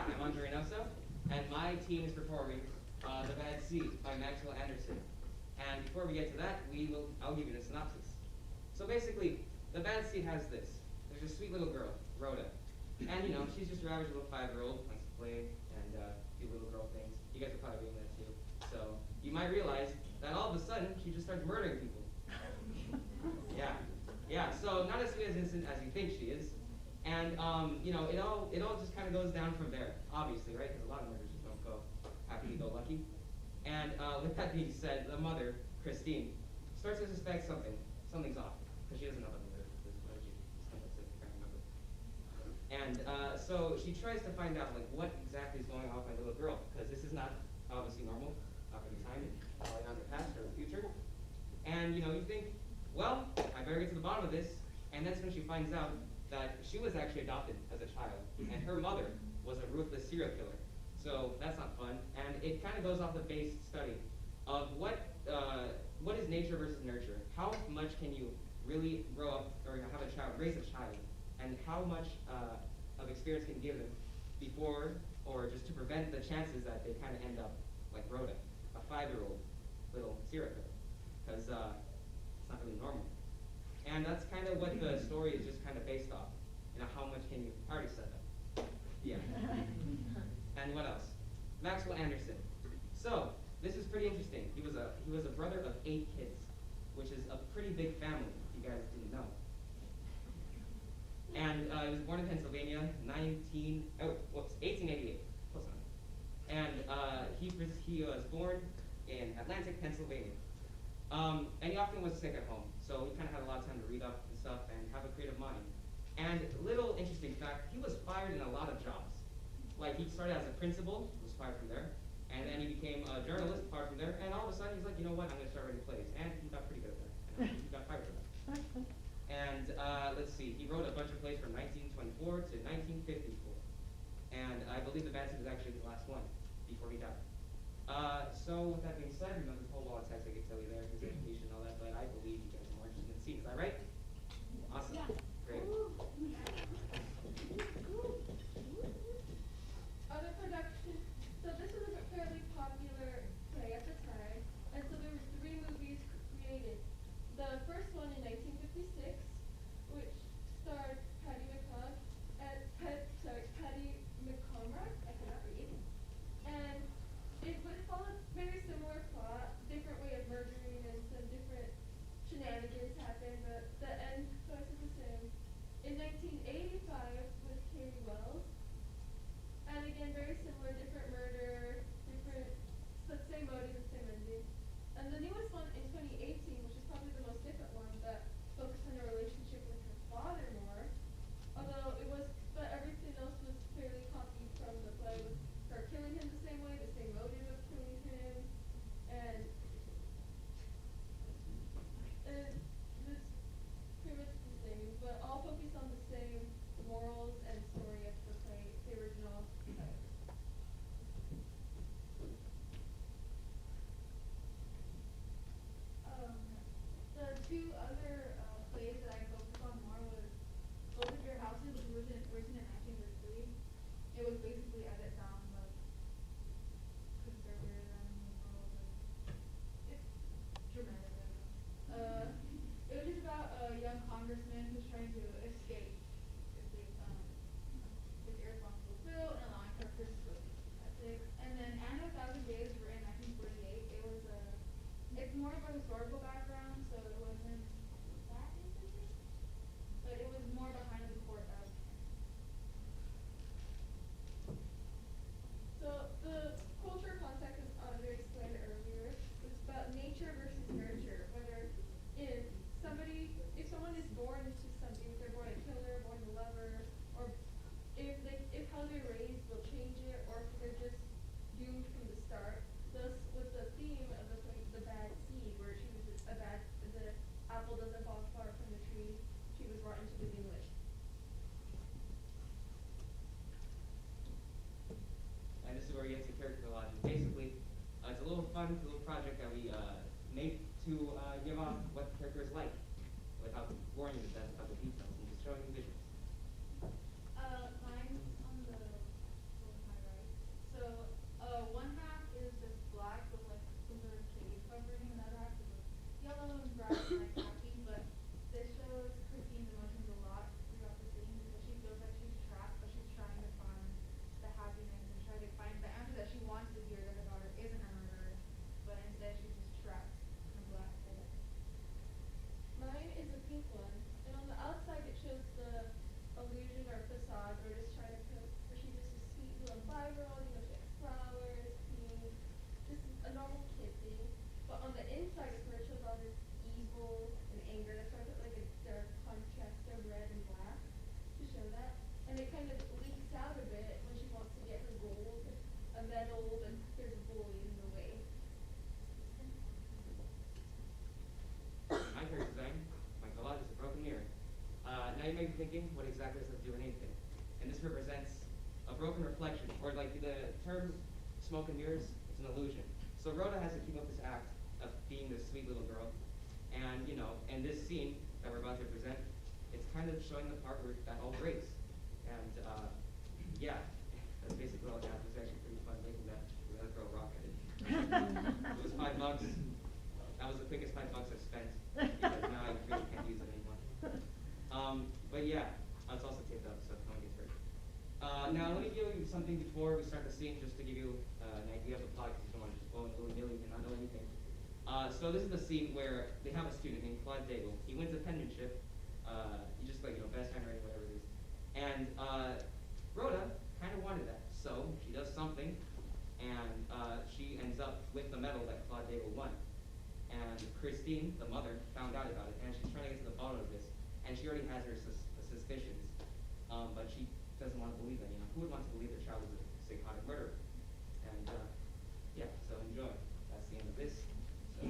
I'm Andre Reynoso, and my team is performing The Bad Seed by Maxwell Anderson. And before we get to that, I'll give you the synopsis. So basically, The Bad Seed has this. There's a sweet little girl, Rhoda. And she's just your average little 5-year-old, likes to play and do little girl things. You guys are probably doing that too. So you might realize that all of a sudden, she just starts murdering people. Yeah. Yeah, so not as sweet as innocent as you think she is. And it all just kind of goes down from there, obviously, right? Because a lot of murders just don't go happy-go-lucky. And with that being said, the mother, Christine, starts to suspect something's off, because she doesn't know about the murder. What did you can't remember. And so she tries to find out what exactly is going on with my little girl, because this is not obviously normal, not for the time, probably not the past or the future. And you think, well, I better get to the bottom of this. And that's when she finds out that she was actually adopted as a child, and her mother was a ruthless serial killer. So that's not fun. And it kind of goes off the base study of what is nature versus nurture. How much can you really grow up or have a child, raise a child, and how much of experience can you give them before or just to prevent the chances that they kind of end up like Rhoda, a 5-year-old little serial killer, because it's not really normal. And that's kind of what the story is just kind of based off. How much can you, I already said that. Yeah. And what else? Maxwell Anderson. So, this is pretty interesting. He was a brother of 8 kids, which is a pretty big family, if you guys didn't know. And he was born in Pennsylvania, 1888. Close enough. And he was born in Atlantic, Pennsylvania. And he often was sick at home, so he kind of had a lot of time to read up and stuff and have a creative mind. And little interesting fact, he was fired in a lot of jobs. Like he started as a principal, was fired from there, and then he became a journalist, fired from there, and all of a sudden he's like, you know what, I'm going to start writing plays. And he got pretty good at that, and he got fired for that. And let's see, he wrote a bunch of plays from 1924 to 1954. And I believe The Bad Seed was actually the last one before he died. So with that being said, remember the whole wall of text I could tell you there, his education and all that, but I believe you guys are more interested in the scene. Is that right? Awesome. Yeah. Great. Other production. So this was a fairly popular play at the time, and so there were 3 movies created. The first one in 1956, which starred Patty McCormack. I cannot read. And it followed very similar plot, different way of murdering, and some different shenanigans happened, but the end choice is the same. In 1985 with Katie Wells, and again very similar, different murder, different, but same motive and same ending. And the newest one in 2018, which is probably the most different one, that focused on her relationship with her father more, but everything else was fairly copied from the play, with her killing him the same way, the same motive of killing him, and this pretty much the same, but all focused on the same morals and story of the play, the original play. Um, the 2 other plays that I focused on more was Both of Your Houses, which was written in 1933. It was basically edit down like conservatism, it's dramatic. It was just about a young congressman who's trying to escape his irresponsible bill and allowing her to escape. And then Anne of a Thousand Days was written in 1948. It's more of a historical background, so it wasn't that interesting, but it was more behind the court of. So the culture context, as Andre explained earlier, is about nature versus nurture. Whether if someone is born into something, if they're born a killer, born a lover, or if how they're raised will change it, or if they're just doomed from the start. Thus, with the theme of the bad seed, where she was the apple doesn't fall far from the tree, she was brought into living with. And this is where we get to character logic. Basically, it's a little fun, little project that we make to give off what the character is like, without boring you to death about the details and just showing you visuals. Mine's on the thinking, what exactly does it do anything? And this represents a broken reflection, or like the term smoke and mirrors, it's an illusion. So Rhoda has to keep up this act of being this sweet little girl. And, in this scene that we're about to present, it's kind of showing the part where that all breaks. And, yeah, that's basically all it has. It was actually pretty fun making that girl rock at it. It was $5. That was the quickest $5 I've spent, because now I really can't use it anymore. But yeah, it's also taped up, so no one gets hurt. Now, let me give you something before we start the scene, just to give you an idea of the plot, because you don't want to just go into willy-nilly and not know anything. So this is the scene where they have a student named Claude Daigle. He wins a penmanship. He just best handwriting, whatever it is. And Rhoda kind of wanted that, so she does something, and she ends up with the medal that Claude Daigle won. And Christine, the mother, found out about it, and she's trying to get to the bottom of this. And she already has her suspicions, but she doesn't want to believe it. Who would want to believe their child is a psychotic murderer? And yeah, so enjoy. That's the end of this. So.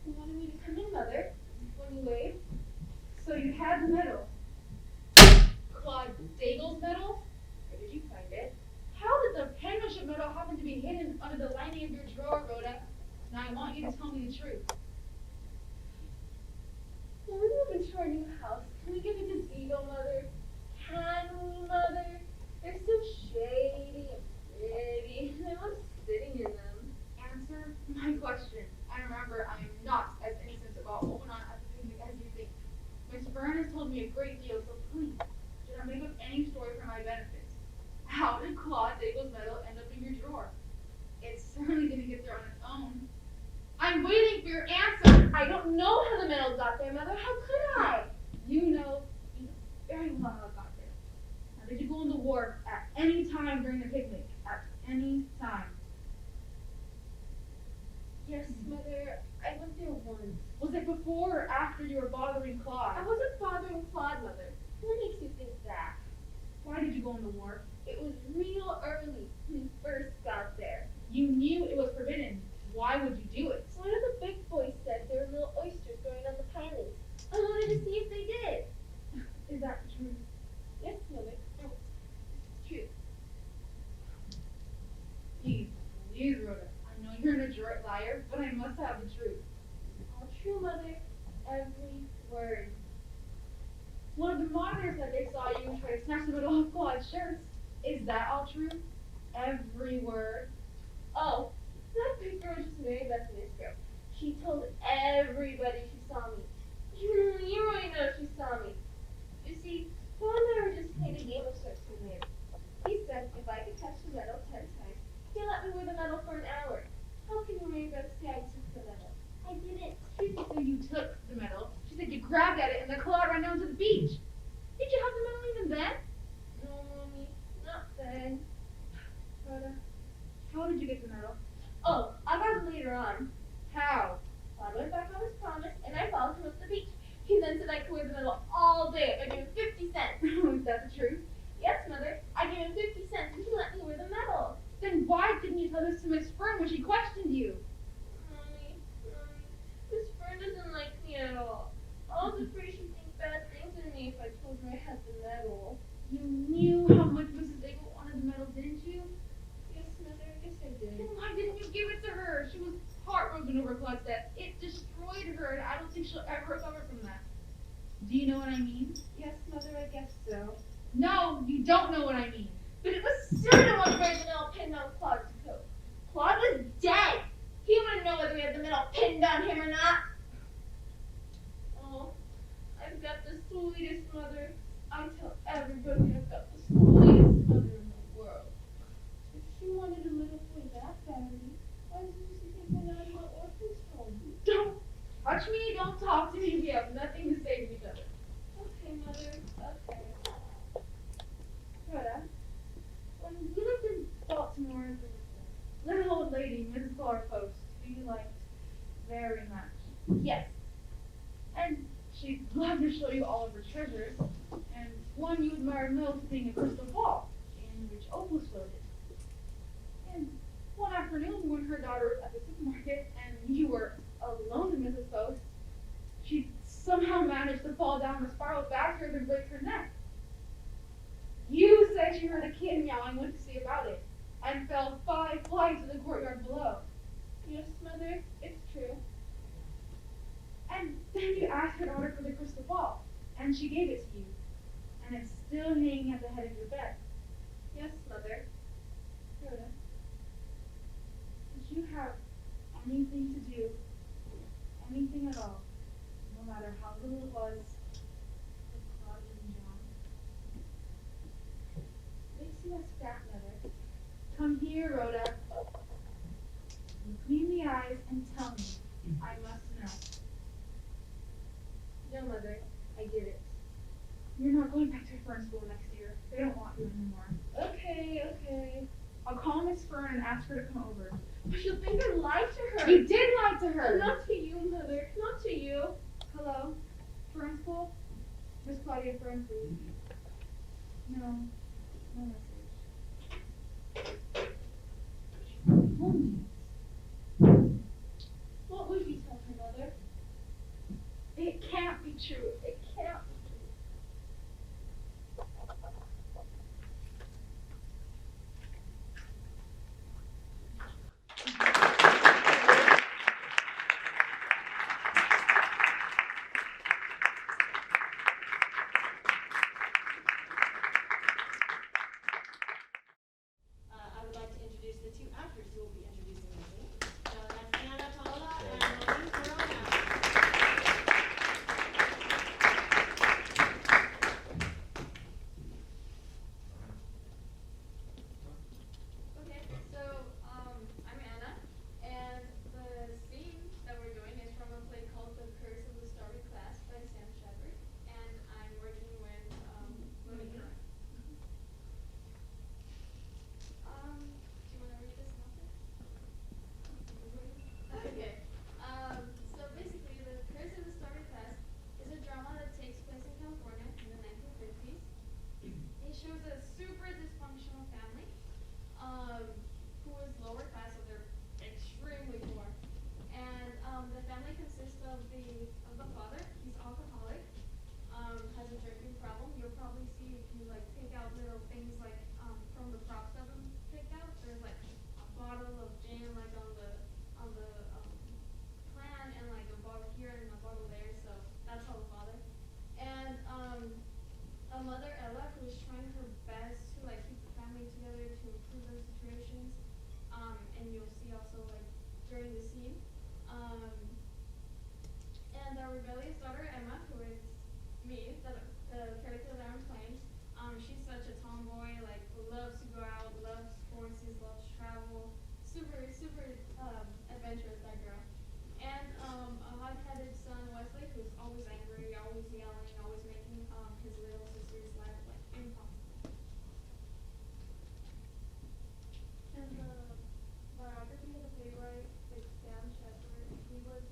You wanted me to come in, Mother, when you waved? So you had the medal. Claude Daigle's medal? Where did you find it? How did the penmanship medal happen to be hidden under the lining of your drawer, Rhoda? Now I want you to tell me the truth. When we move into our new house, can we get a gazebo, Mother? Can we, Mother? They're so shady and pretty, and I love sitting in them. Answer my question. And remember, I am not as innocent about what went on at the picnic as you think. Miss Byrne has told me a great deal, so please, do not make up any story for my benefit. How did Claude Daigle's medal end up in your drawer? It's certainly going to get there on its own. I'm waiting for your answer. I don't know how the medal got there, Mother. How could I? You know very well how it got there. Now, did you go on the wharf at any time during the picnic? At any time? Yes, Mother. I went there once. Was it before or after you were bothering Claude? I wasn't bothering Claude, Mother. What makes you think that? Why did you go on the wharf? It was real early when we first got there. You knew it was forbidden. Why would you do it? One of the big boys said there were little oysters growing on the pilings. I wanted to see if they did. Is that true? Yes, Mother. Oh, it's true. Please, Rhoda. I know you're an adroit liar, but I must have the truth. All true, Mother. Every word. One of the monitors said they saw you try to snatch the middle of Claude's shirts. Is that all true? Every word? Oh, that big girl just married Bethany's girl. She told everybody she saw me. Even Leroy knows she saw me. You see, Paul and I were just playing a game of sorts with him. He said if I could touch the medal 10 times, he'd let me wear the medal for an hour. How can you marry Beth say I took the medal? I didn't. She didn't say you took the medal. She said you grabbed at it and the Claude ran down to the beach. Did you have the medal even then? No, Mommy, not then. Rhoda, how did you get the medal? Oh, I got it later on. How? I went back on his promise and I followed him up the beach. He then said I could wear the medal all day if I gave him 50 cents. Is that the truth? Yes, Mother. I gave him 50 cents and he let me wear the medal. Then why didn't you tell this to Miss Fern when she questioned you? Mommy, Miss Fern doesn't like me at all. I was afraid she'd think bad things of me if I told her I had the medal. You knew how much Mrs. Daigle wanted the medal, didn't you? Yes, Mother, I guess I did. Then why didn't you give it to her? She was heartbroken over Claude's death. It destroyed her, and I don't think she'll ever recover from that. Do you know what I mean? Yes, Mother, I guess so. No, you don't know what I mean. But it was certain one where the medal pinned on Claude's coat. Claude was dead. He wouldn't know whether we had the medal pinned on him or not. Oh, I've got the sweetest mother. I tell everybody I've got the sweetest mother in the world. If she wanted a little boy that badly, why didn't she take me out of my orphan's home? Don't touch me, don't talk to me. We have nothing to say to each other. Okay, Mother, okay. Rhoda, when we lived in Baltimore, The little old lady, Mrs. Clara Post, who you liked very much. yes, And she'd love to show you all of her treasures. And one you admired most being a crystal ball in which opals floated. And One afternoon, when her daughter was at the supermarket and you were alone in Mrs. Post, she somehow managed to fall down the spiral faster than break her neck. You said you heard a kid meowing, went to see about it, and fell 5 flights in the courtyard below. Yes, mother, it's true. And then you asked her daughter for the crystal ball, and she gave it to you, and it's still hanging at the head of your bed. Yes, mother. Rhoda, did you have anything to do, anything at all, no matter how little it was, with Claudia and John? Makes you a scrap, mother. Come here, Rhoda. Look me in the eyes and tell me. I must know. No, mother, I did it. You're not going back to Fern School next year. They don't want you anymore. Okay. I'll call Miss Fern and ask her to come over. But she'll think I lied to her. You did lie to her! Not to you, mother. Not to you. Hello? Fern School? Miss Claudia Fern, please. No. No message. She told me. What would you tell her, mother? It can't be true. It can't be true. I would like to introduce the two actors who will be introducing the scene. So that's Anna Paola and Maureen Corona. Okay, so, I'm Anna, and the scene that we're doing is from a play called The Curse of the Starry Class by Sam Shepard, and I'm working with, Maureen. Do you wanna read this synopsis? Okay, so basically, The Curse of the Starry Class is a drama that takes place in California in the 1950s. It shows a super dysfunctional family, who is lower class, so they're extremely poor. And the family consists of the father. He's alcoholic, has a drinking problem. You'll probably see if you like take out little things like from the props of him picked out. There's like a bottle of gin like on the plan, and like a bottle here and a bottle there. So that's all the father. And a mother, Ella, who is trying her best to like keep the family together to improve their situations. And you'll see also like during the scene. And our rebellious daughter, Emma, who is me, the character that I'm playing. She's such a tomboy, like loves to go out, loves horses, loves travel, super adventurous, that girl. And a hot-headed son, Wesley, who's always angry, always yelling, always making his little sister's life like impossible. And the biography of the playwright is Sam Shepard. He was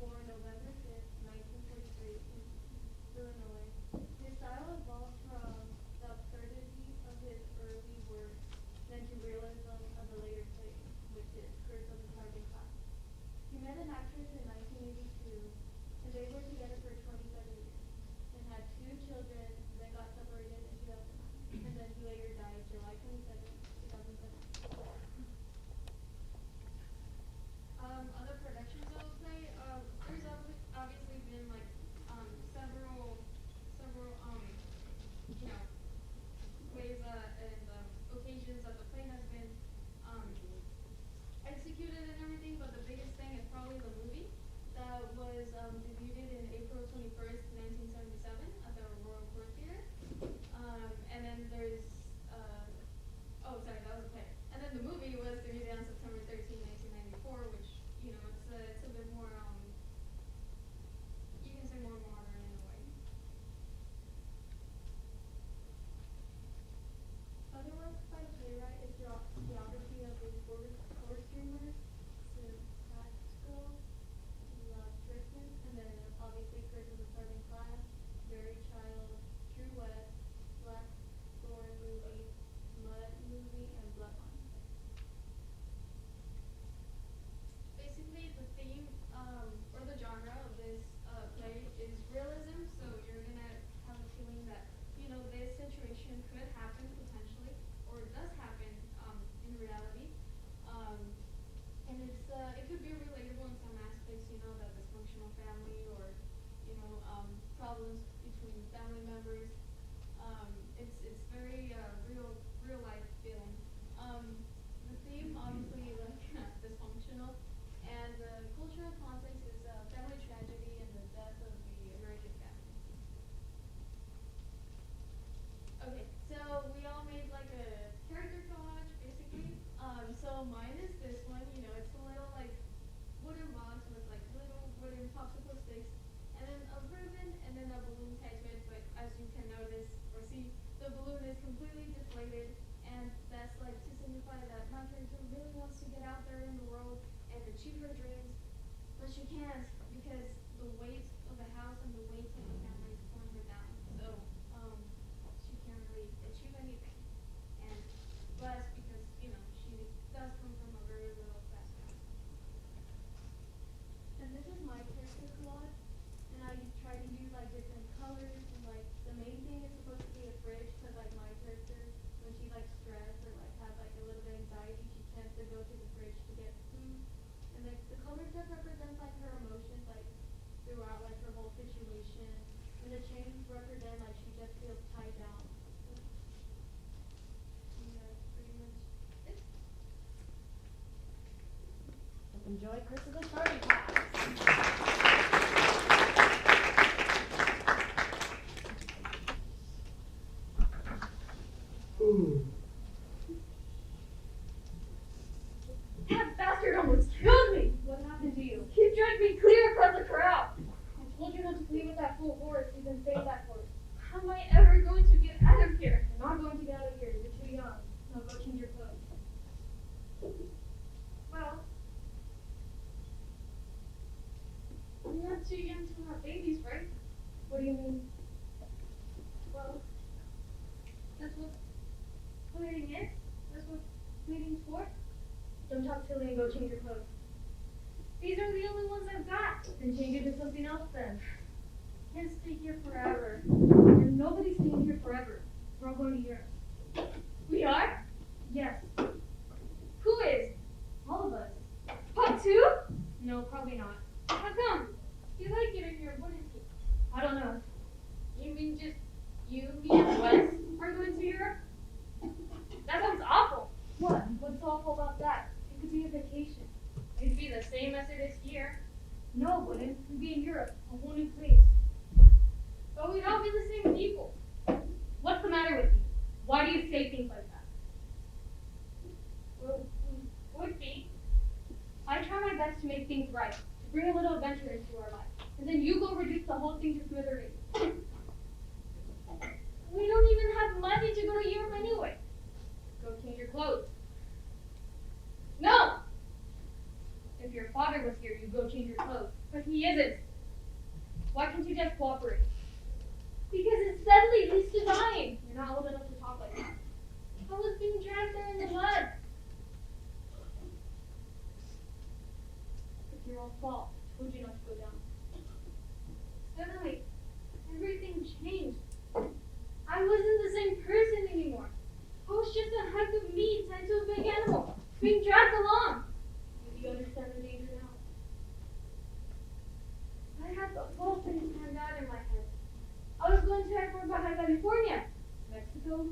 born November 5th, 1943 in Illinois. reality. Um, and it could be relatable in some aspects, that dysfunctional family or, problems between family members. It's very real life feeling. The theme obviously like dysfunctional, and the cultural context is family tragedy and the death of the American family. Okay, so we all made like a character collage basically. So mine is this one. It's a little like wooden box with like little wooden popsicle sticks, and then a ribbon, and then a balloon tied to it. But as you can notice or see, the balloon is completely deflated, and that's like to signify that my character really wants to get out there in the world and achieve her dreams, but she can't because the weight of the house and the weight of the family is pulling her down. So she can't really achieve anything, and blessed because she does come from a very little background. And this is my character collage, and I try to use like different colors, and like the main thing is supposed to be a fridge, because like my character, when she like stressed or like has like a little bit of anxiety, she tends to go to the fridge to get food, and like the colors just represent like her emotions like throughout like her whole situation, and the chains represent like she just feels tied down. So, and that's pretty much it. Enjoy Chris's starting class. That bastard almost killed me! What happened to you? He dragged me clear across the crowd. I told you not to play with that fool horse. He's been saying that for. How am I ever going to get out of here? You're not going to get out of here. You're too young. Now go change your clothes. Well, I'm not too young to have babies, right? What do you mean? Well, that's what planning is. That's what planing's for. Don't talk silly and go change your clothes. These are the only ones I've got. Then change it to something else then. Can't stay here forever. And nobody's staying here forever. We're all going to Europe. We are? Yes. Who is? All of us. Pop too? No, probably not. How come? You like it in your wooden team. I don't know. You mean just you, me, and Wes are going to Europe? That sounds awful. What? What's awful about that? It could be a vacation. It'd be the same as it is here. No, it wouldn't. We'd be in Europe, a whole new place. But we'd all be the same people. What's the matter with you? Why do you say things like that? Well, we would be. I try my best to make things right, to bring a little adventure into our life, and then you go reduce the whole thing to smithereens. We don't even have money to go to Europe anyway. Go change your clothes. No! If your father was here, you'd go change your clothes. But he isn't. Why can't you just cooperate? Because it's deadly, leads to dying. You're not old enough to talk like that. I was being dragged there in the mud. It's your own fault. I told you not to go down. Suddenly, everything changed. I wasn't the same person anymore. I was just a hunk of meat tied to a big animal, being dragged along. Do you understand the danger now? I had the whole thing planned out in my head. I was going to head for Baja California. Mexico?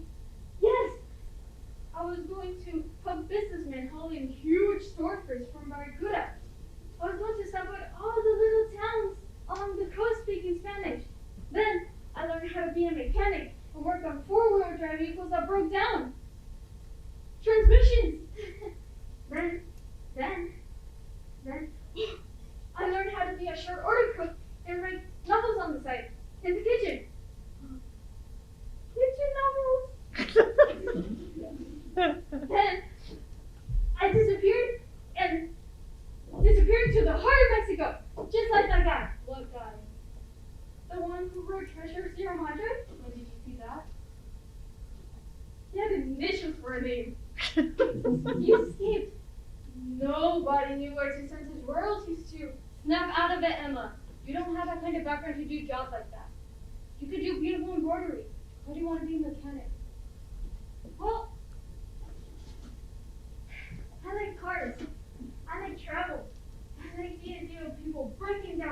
Yes! I was going to help businessmen haul in huge storefronts from Barracuda. I was going to stop at all the little towns along the coast speaking Spanish. Then I learned how to be a mechanic and work on four-wheel drive vehicles that broke down. Transmissions! Then, I learned how to be a short order cook and write novels on the side, in the kitchen. Kitchen novels! Then, I disappeared to the heart of Mexico, just like that guy. What guy? The one who wrote Treasure 000? When did you see that? He had initials for a name. He escaped. Nobody knew where to send his royalties to. Snap out of it, Emma. You don't have that kind of background to do jobs like that. You could do beautiful embroidery. Why do you want to be a mechanic? Well, like cars. I like travel. I like the idea of people breaking down